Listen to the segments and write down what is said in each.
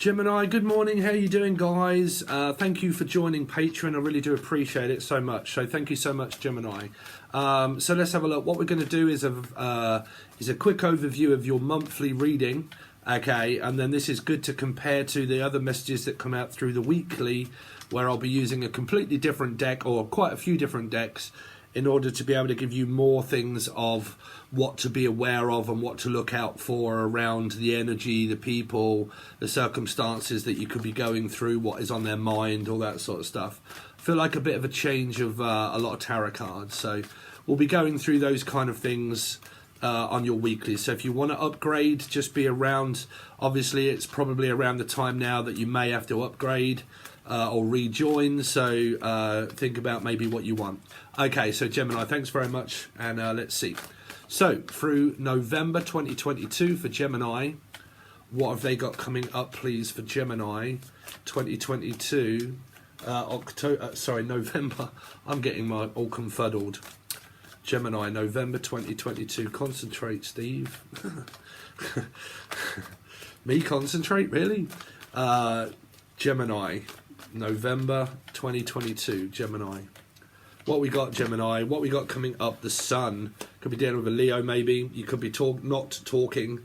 Gemini, good morning. How are you doing, guys? Thank you for joining Patreon. I really do appreciate it so much. So thank you so much, Gemini. So let's have a look. What we're going to do is a quick overview of your monthly reading. Okay, and then this is good to compare to the other messages that come out through the weekly, where I'll be using a completely different deck or quite a few different decks in order to be able to give you more things of what to be aware of and what to look out for around the energy, the people, the circumstances that you could be going through, what is on their mind, all that sort of stuff. I feel like a bit of a change of a lot of tarot cards. So we'll be going through those kind of things on your weekly. So if you want to upgrade, just be around. Obviously, it's probably around the time now that you may have to upgrade or rejoin, so think about maybe what you want. Okay, so Gemini, thanks very much, and let's see. So through November 2022 for Gemini, what have they got coming up, please, for Gemini 2022? November. I'm getting my all confuddled. Gemini, November 2022. Concentrate, Steve. Me concentrate, really? Gemini, November 2022. Gemini. What we got, Gemini? What we got coming up? The Sun. Could be dealing with a Leo, maybe. You could be not talking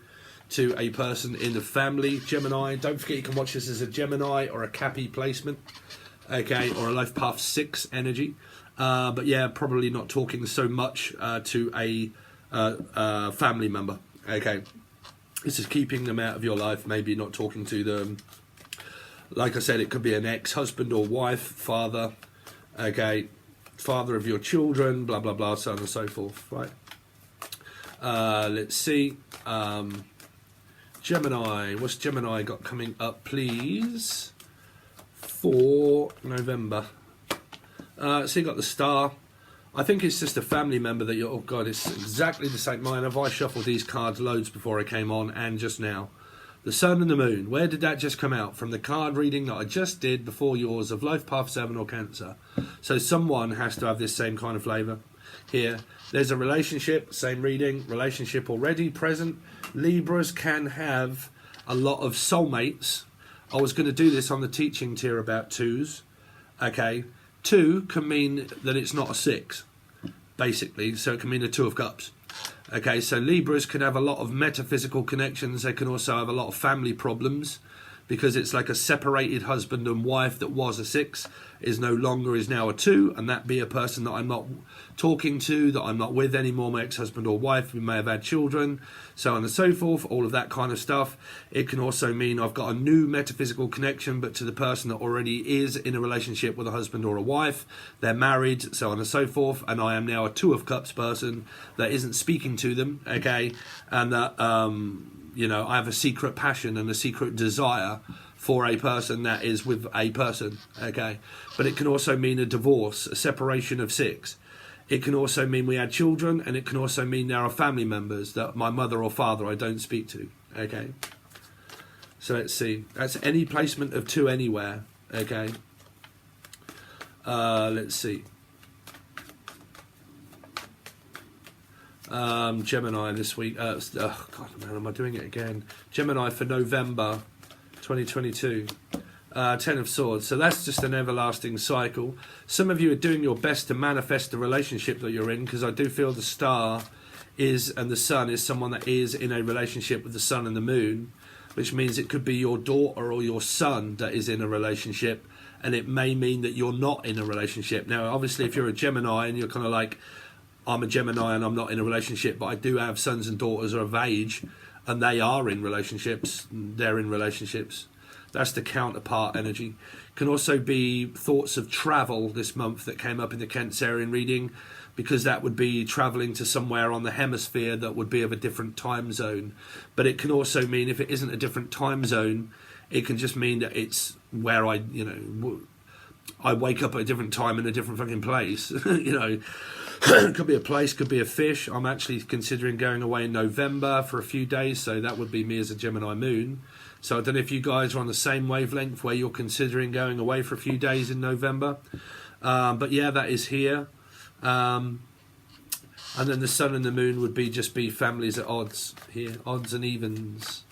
to a person in the family. Gemini. Don't forget you can watch this as a Gemini or a Cappy placement. Okay, or a Life Path 6 energy. But yeah, probably not talking so much to a family member. Okay, this is keeping them out of your life, maybe not talking to them. Like I said, it could be an ex-husband or wife, father, okay, father of your children, blah, blah, blah, so on and so forth, right? Let's see. Gemini, what's Gemini got coming up, please, for November? So you got the Star. I think it's just a family member that you're... Oh, God, it's exactly the same. Mine, have I shuffled these cards loads before I came on and just now? The Sun and the Moon. Where did that just come out? From the card reading that I just did before yours of Life Path 7 or Cancer. So someone has to have this same kind of flavour here. There's a relationship, same reading, relationship already present. Libras can have a lot of soulmates. I was going to do this on the teaching tier about twos. Okay. 2 can mean that it's not a 6, basically. So it can mean a 2 of Cups. Okay, so Libras can have a lot of metaphysical connections. They can also have a lot of family problems because it's like a separated husband and wife that was a 6 is now a 2, and that be a person that I'm not talking to, that I'm not with anymore, my ex-husband or wife. We may have had children, so on and so forth, all of that kind of stuff. It can also mean I've got a new metaphysical connection, but to the person that already is in a relationship with a husband or a wife, they're married, so on and so forth, and I am now a 2 of Cups person that isn't speaking to them, okay, and that, you know, I have a secret passion and a secret desire for a person that is with a person, okay? But it can also mean a divorce, a separation of 6. It can also mean we had children, and it can also mean there are family members that my mother or father I don't speak to, okay? So let's see. That's any placement of 2 anywhere, okay? Let's see. Gemini this week. Oh, God, man, am I doing it again? Gemini for November 2022. 10 of Swords. So that's just an everlasting cycle. Some of you are doing your best to manifest the relationship that you're in, because I do feel the Star is, and the Sun is someone that is in a relationship with the Sun and the Moon, which means it could be your daughter or your son that is in a relationship, and it may mean that you're not in a relationship. Now, obviously, if you're a Gemini and you're kind of like, I'm a Gemini and I'm not in a relationship, but I do have sons and daughters of age, and they are in relationships, they're in relationships. That's the counterpart energy. Can also be thoughts of travel this month that came up in the Cancerian reading, because that would be travelling to somewhere on the hemisphere that would be of a different time zone. But it can also mean, if it isn't a different time zone, it can just mean that it's where I wake up at a different time in a different fucking place. You know, could be a place, could be a fish. I'm actually considering going away in November for a few days, so that would be me as a Gemini moon. So I don't know if you guys are on the same wavelength where you're considering going away for a few days in November. But yeah, that is here. And then the Sun and the Moon would be just be families at odds here, odds and evens.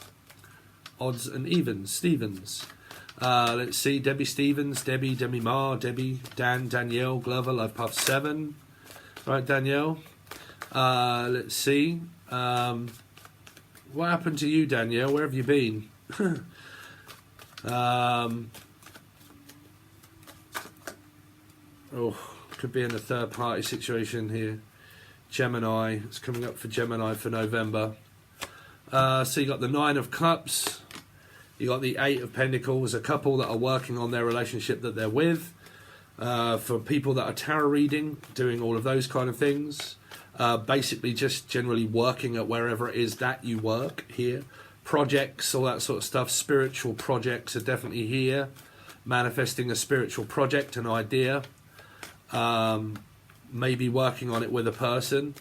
odds and evens. Stevens. Let's see, Debbie Stevens, Debbie, Demi Ma, Debbie, Dan, Danielle, Glover, Life Path 7. Right, Danielle. Let's see. What happened to you, Danielle? Where have you been? Could be in a third party situation here. Gemini. It's coming up for Gemini for November. So you got the 9 of Cups. You got the 8 of Pentacles. A couple that are working on their relationship that they're with. For people that are tarot reading, doing all of those kind of things. Basically just generally working at wherever it is that you work here. Projects, all that sort of stuff. Spiritual projects are definitely here. Manifesting a spiritual project, an idea. Maybe working on it with a person.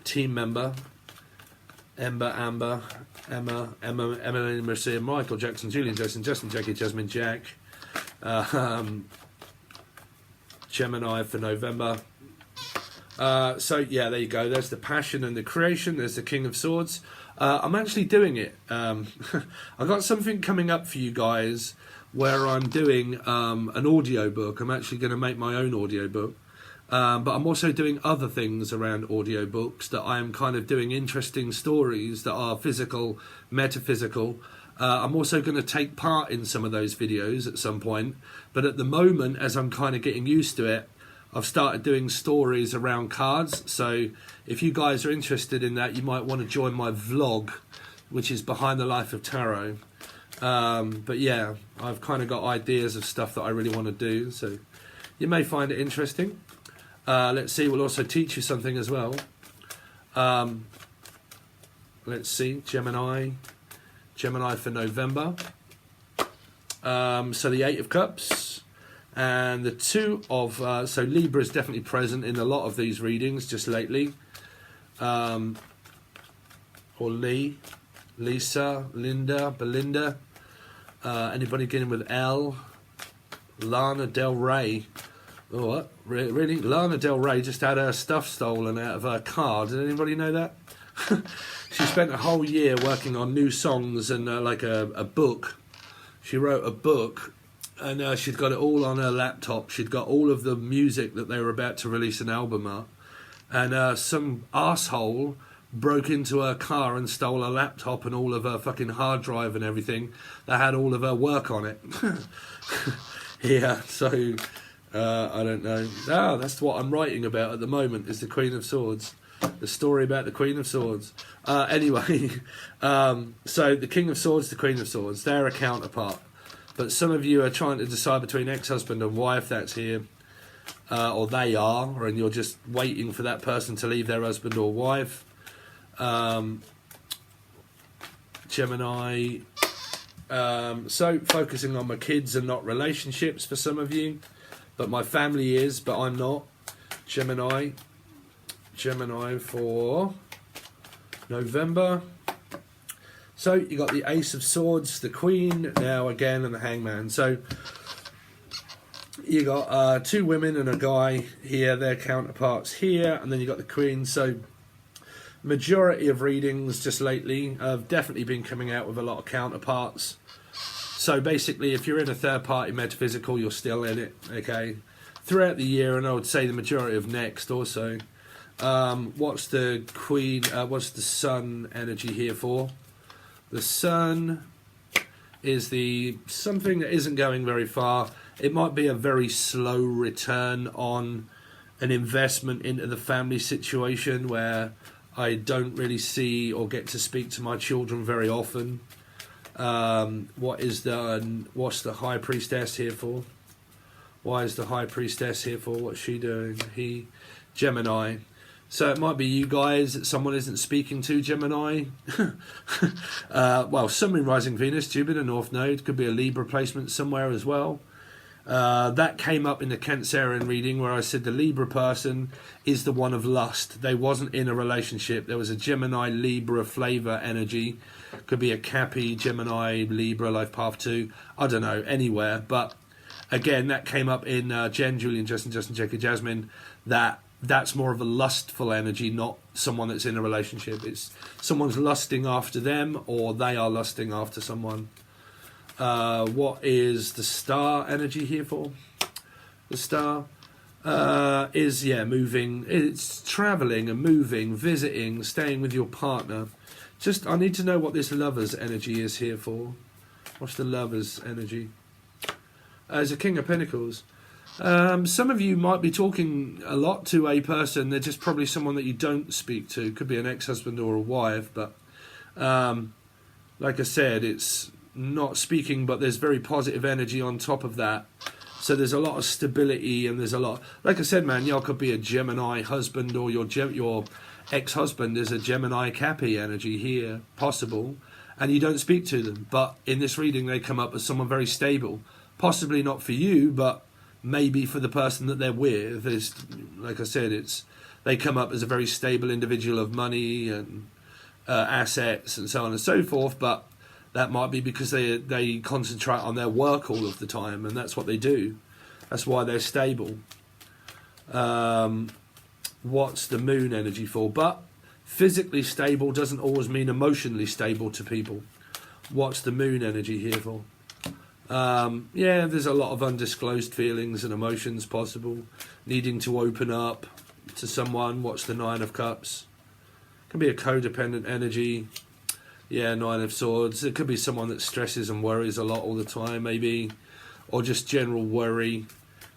Team member. Amber, Emma, Emily, Marcia, Michael, Jackson, Julian, Justin, Jackie, Jasmine, Jack. Gemini for November. So yeah, there you go. There's the passion and the creation. There's the King of Swords. I'm actually doing it. I've got something coming up for you guys where I'm doing an audio book. I'm actually going to make my own audio book. But I'm also doing other things around audiobooks that I'm kind of doing interesting stories that are physical, metaphysical. I'm also going to take part in some of those videos at some point. But at the moment, as I'm kind of getting used to it, I've started doing stories around cards. So if you guys are interested in that, you might want to join my vlog, which is Behind the Life of Tarot. But yeah, I've kind of got ideas of stuff that I really want to do. So you may find it interesting. Let's see, we'll also teach you something as well. Let's see, Gemini for November. So the 8 of Cups and the 2 of... so Libra is definitely present in a lot of these readings just lately. Or Lee, Lisa, Linda, Belinda. Anybody getting with L? Lana Del Rey. Oh, what? Really? Lana Del Rey just had her stuff stolen out of her car. Did anybody know that? She spent a whole year working on new songs and like a book. She wrote a book and she'd got it all on her laptop. She'd got all of the music that they were about to release an album of. And some arsehole broke into her car and stole her laptop and all of her fucking hard drive and everything that had all of her work on it. Yeah, so... I don't know. That's what I'm writing about at the moment, is the Queen of Swords. The story about the Queen of Swords. Anyway, so the King of Swords, the Queen of Swords, they're a counterpart. But some of you are trying to decide between ex-husband and wife that's here. Or they are, and you're just waiting for that person to leave their husband or wife. Gemini. So focusing on my kids and not relationships for some of you. But my family is, but I'm not. Gemini for November. So you got the Ace of Swords, the Queen now again, and the Hangman. So you got 2 women and a guy here, their counterparts here, and then you got the Queen. So majority of readings just lately have definitely been coming out with a lot of counterparts. So basically, if you're in a third-party metaphysical, you're still in it, okay? Throughout the year, and I would say the majority of next also. What's the Queen, what's the Sun energy here for? The Sun is something that isn't going very far. It might be a very slow return on an investment into the family situation where I don't really see or get to speak to my children very often. What's the High Priestess here for? Why is the High Priestess here for? What's she doing? Gemini. So it might be you guys that someone isn't speaking to, Gemini. Well, Sun, Moon, Rising, Venus, Jupiter, North Node. Could be a Libra placement somewhere as well. That came up in the Cancerian reading where I said the Libra person is the one of lust. They wasn't in a relationship. There was a Gemini, Libra flavour energy. Could be a Cappy, Gemini, Libra, Life Path 2. I don't know, anywhere. But again, that came up in Jen, Julian, Justin, Jackie, Jasmine. That that's more of a lustful energy, not someone that's in a relationship. It's someone's lusting after them, or they are lusting after someone. What is the star energy here for? The star is, moving. It's traveling and moving, visiting, staying with your partner. I need to know what this lover's energy is here for. What's the lover's energy? As a King of Pentacles. Some of you might be talking a lot to a person. They're just probably someone that you don't speak to. Could be an ex-husband or a wife, but like I said, it's not speaking, but there's very positive energy on top of that. So there's a lot of stability, and there's a lot, like I said, man, y'all could be a Gemini husband, or your ex-husband is a Gemini Cappy energy here, possible, and you don't speak to them. But in this reading, they come up as someone very stable. Possibly not for you, but maybe for the person that they're with. Is, like I said, they come up as a very stable individual of money and assets and so on and so forth, but that might be because they concentrate on their work all of the time, and that's what they do. That's why they're stable. What's the moon energy for? But physically stable doesn't always mean emotionally stable to people. What's the moon energy here for? There's a lot of undisclosed feelings and emotions possible. Needing to open up to someone. What's the Nine of Cups? Can be a codependent energy. Yeah, Nine of Swords. It could be someone that stresses and worries a lot all the time, maybe. Or just general worry.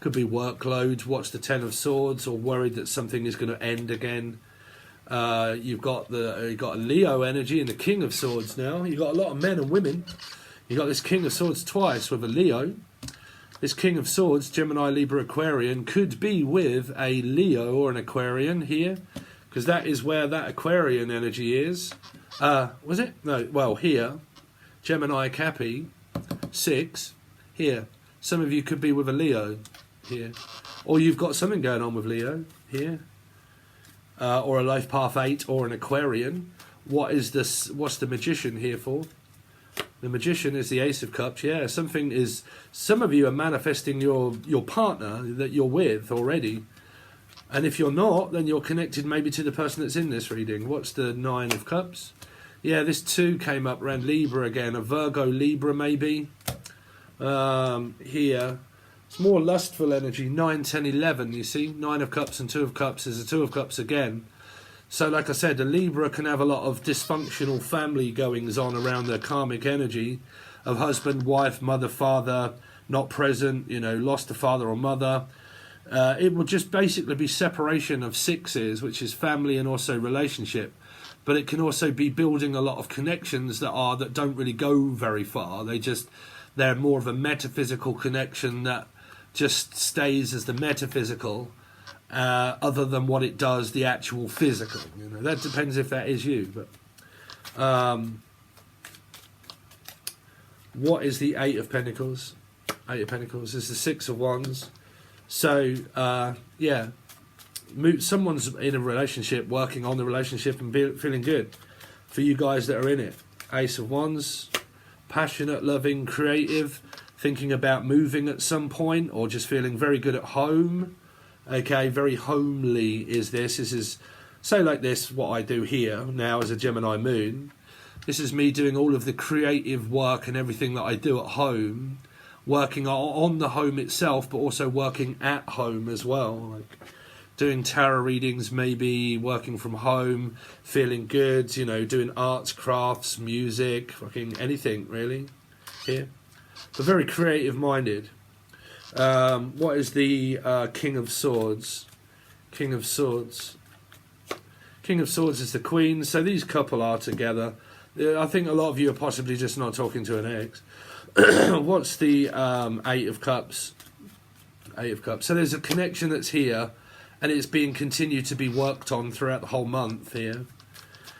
Could be workload. What's the Ten of Swords? Or worried that something is going to end again. You've got a Leo energy and the King of Swords now. You've got a lot of men and women. You've got this King of Swords twice with a Leo. This King of Swords, Gemini, Libra, Aquarian, could be with a Leo or an Aquarian here. Because that is where that Aquarian energy is. Was it? No, well, here. Gemini, Cappy, 6. Here. Some of you could be with a Leo here. Or you've got something going on with Leo here. Or a Life Path 8 or an Aquarian. What's the Magician here for? The Magician is the Ace of Cups. Yeah, some of you are manifesting your partner that you're with already. And if you're not, then you're connected maybe to the person that's in this reading. What's the Nine of Cups? Yeah, this 2 came up around Libra again. A Virgo Libra maybe. Here. It's more lustful energy. 9, 10, 11, you see. 9 of Cups and 2 of Cups is a 2 of Cups again. So like I said, a Libra can have a lot of dysfunctional family goings on around their karmic energy of husband, wife, mother, father, not present, lost a father or mother. It will just basically be separation of 6s, which is family and also relationship. But it can also be building a lot of connections that don't really go very far. They're more of a metaphysical connection that just stays as the metaphysical, other than what it does, the actual physical. That depends if that is you. But what is the Eight of Pentacles? Eight of Pentacles is the 6 of Wands. So, someone's in a relationship, working on the relationship and feeling good. For you guys that are in it, Ace of Wands, passionate, loving, creative, thinking about moving at some point, or just feeling very good at home. Okay, very homely is this. This is, say like this, what I do here now as a Gemini moon. This is me doing all of the creative work and everything that I do at home, working on the home itself, but also working at home as well. Like doing tarot readings, maybe working from home, feeling good, doing arts, crafts, music, fucking anything really here. But very creative minded. What is the King of Swords? King of Swords. King of Swords is the Queen. So these couple are together. I think a lot of you are possibly just not talking to an ex. What's the Eight of Cups? Eight of Cups. So there's a connection that's here, and it's being continued to be worked on throughout the whole month here.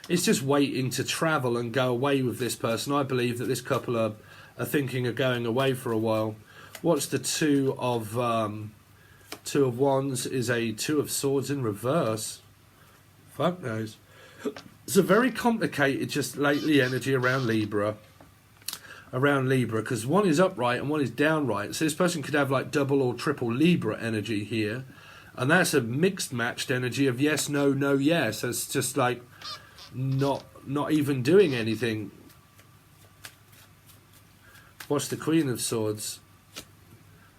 It's just waiting to travel and go away with this person. I believe that this couple are thinking of going away for a while. What's the Two of Wands? Is a Two of Swords in reverse. Fuck knows. It's a very complicated, just lately, energy around Libra. Because one is upright and one is downright. So this person could have like double or triple Libra energy here. And that's a mixed matched energy of yes, no, no, yes. It's just like not even doing anything. What's the Queen of Swords?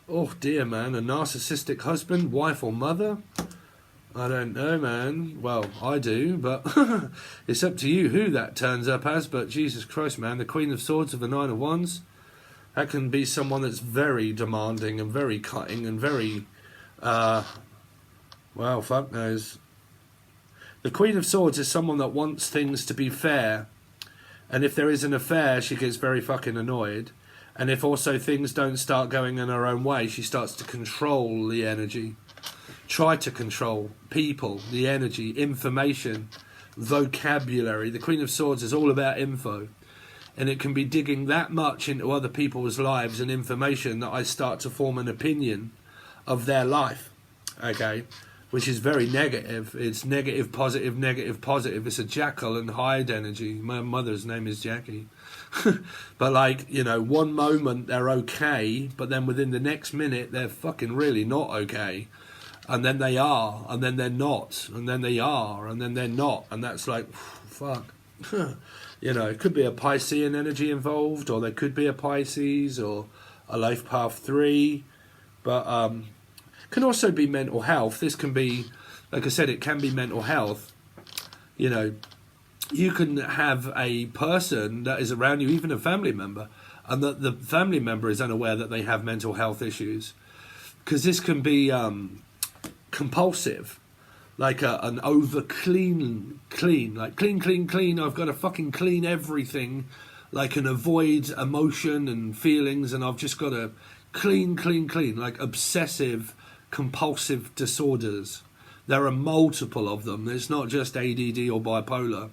Oh dear, man. A narcissistic husband, wife or mother? I don't know, man. Well, I do, but it's up to you who that turns up as. But Jesus Christ, man, the Queen of Swords of the Nine of Wands, that can be someone that's very demanding and very cutting and very, well, fuck knows. The Queen of Swords is someone that wants things to be fair. And if there is an affair, she gets very fucking annoyed. And if also things don't start going in her own way, she starts to control the energy. Try to control people, the energy, information, vocabulary. The Queen of Swords is all about info. And it can be digging that much into other people's lives and information that I start to form an opinion of their life. Okay? Which is very negative. It's negative, positive, negative, positive. It's a Jekyll and Hyde energy. My mother's name is Jackie. But like, you know, one moment they're okay, but then within the next minute they're fucking really not okay. And then they are, and then they're not, and then they are, and then they're not. And that's like, fuck. You know, it could be a Piscean energy involved, or there could be a Pisces, or a life path 3. But can also be mental health. This can be, like I said, it can be mental health. You know, you can have a person that is around you, even a family member, and that the family member is unaware that they have mental health issues. Because this can be compulsive, like an over clean, like clean, I've got to fucking clean everything, like an avoid emotion and feelings, and I've just got to clean, like obsessive compulsive disorders. There are multiple of them. It's not just ADD or bipolar.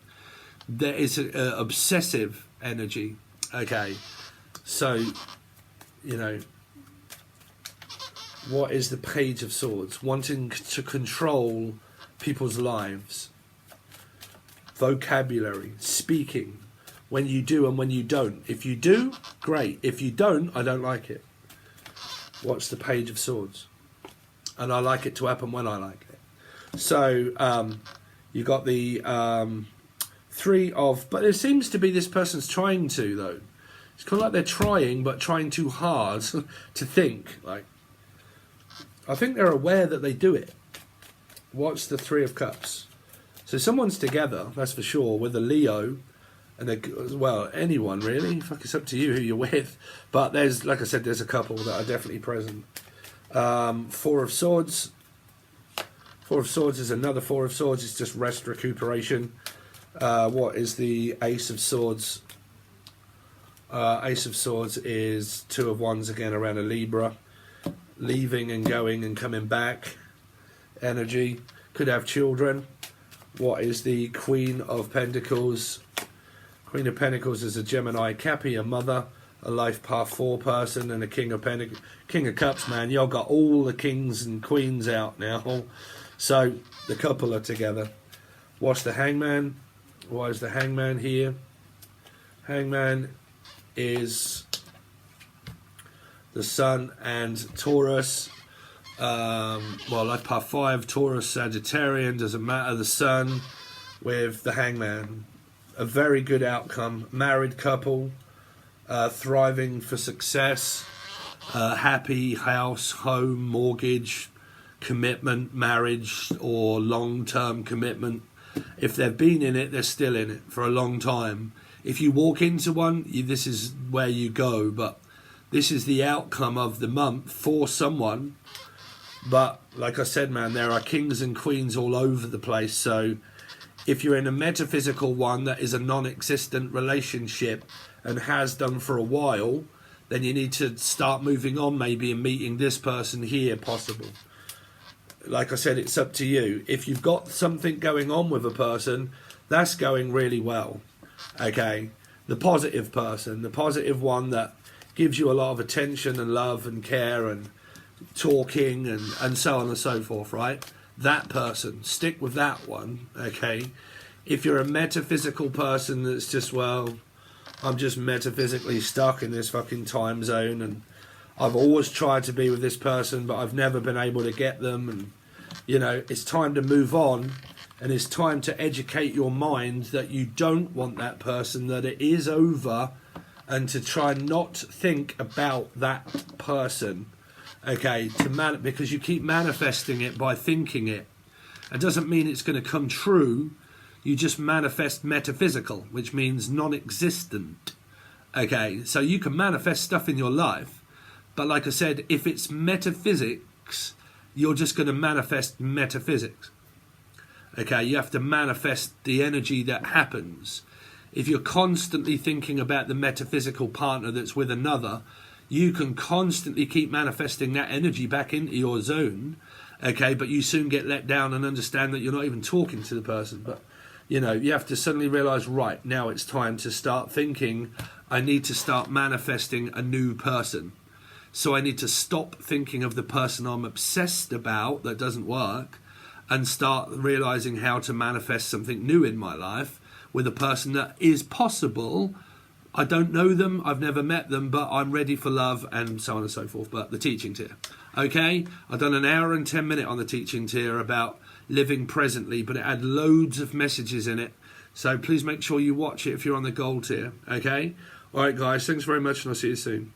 There is a obsessive energy. Okay, so, you know, what is the Page of Swords? Wanting to control people's lives. Vocabulary, speaking, when you do and when you don't. If you do, great. If you don't, I don't like it. What's the Page of Swords? And I like it to happen when I like it. So, you got the 3 of... But it seems to be this person's trying to, though. It's kind of like they're trying, but trying too hard to think. Like, I think they're aware that they do it. What's the 3 of Cups? So someone's together, that's for sure, with a Leo, and well, anyone really. Fuck, it's up to you who you're with. But there's, like I said, there's a couple that are definitely present. 4 of Swords. 4 of Swords is another 4 of Swords. It's just rest, recuperation. What is the Ace of Swords? Ace of Swords is 2 of Wands again around a Libra. Leaving and going and coming back energy. Could have children. What is the Queen of Pentacles? Queen of Pentacles is a Gemini Cappy, a mother, a life path 4 person, and a King of Pentacles. King of Cups, man. Y'all got all the kings and queens out now. So the couple are together. What's the Hangman? Why is the Hangman here? Hangman is the Sun and Taurus. Well, life path 5, Taurus, Sagittarian, doesn't matter. The Sun with the Hangman. A very good outcome. Married couple, thriving for success, happy house, home, mortgage, commitment, marriage, or long-term commitment. If they've been in it, they're still in it for a long time. If you walk into one, this is where you go, but this is the outcome of the month for someone. But like I said, man, there are kings and queens all over the place. So if you're in a metaphysical one that is a non-existent relationship and has done for a while, then you need to start moving on maybe and meeting this person here possible. Like I said, it's up to you. If you've got something going on with a person, that's going really well. Okay, the positive person, the positive one that gives you a lot of attention and love and care and talking and so on and so forth, right? That person, stick with that one, okay? If you're a metaphysical person that's just, well, I'm just metaphysically stuck in this fucking time zone and I've always tried to be with this person but I've never been able to get them, and You know, it's time to move on, and it's time to educate your mind that you don't want that person, that it is over, and to try not think about that person, okay, because you keep manifesting it by thinking it. It doesn't mean it's going to come true. You just manifest metaphysical, which means non-existent. Okay, so you can manifest stuff in your life, but like I said, if it's metaphysics, you're just going to manifest metaphysics. Okay, you have to manifest the energy that happens. If you're constantly thinking about the metaphysical partner that's with another, you can constantly keep manifesting that energy back into your zone. Okay, but you soon get let down and understand that you're not even talking to the person. But, you know, you have to suddenly realize, right, now it's time to start thinking, I need to start manifesting a new person. So I need to stop thinking of the person I'm obsessed about that doesn't work, and start realizing how to manifest something new in my life with a person that is possible. I don't know them, I've never met them, but I'm ready for love, and so on and so forth. But the teaching tier. Okay, I've done an hour and 10 minutes on the teaching tier about living presently, but it had loads of messages in it. So please make sure you watch it if you're on the gold tier. Okay? All right, guys, thanks very much, and I'll see you soon.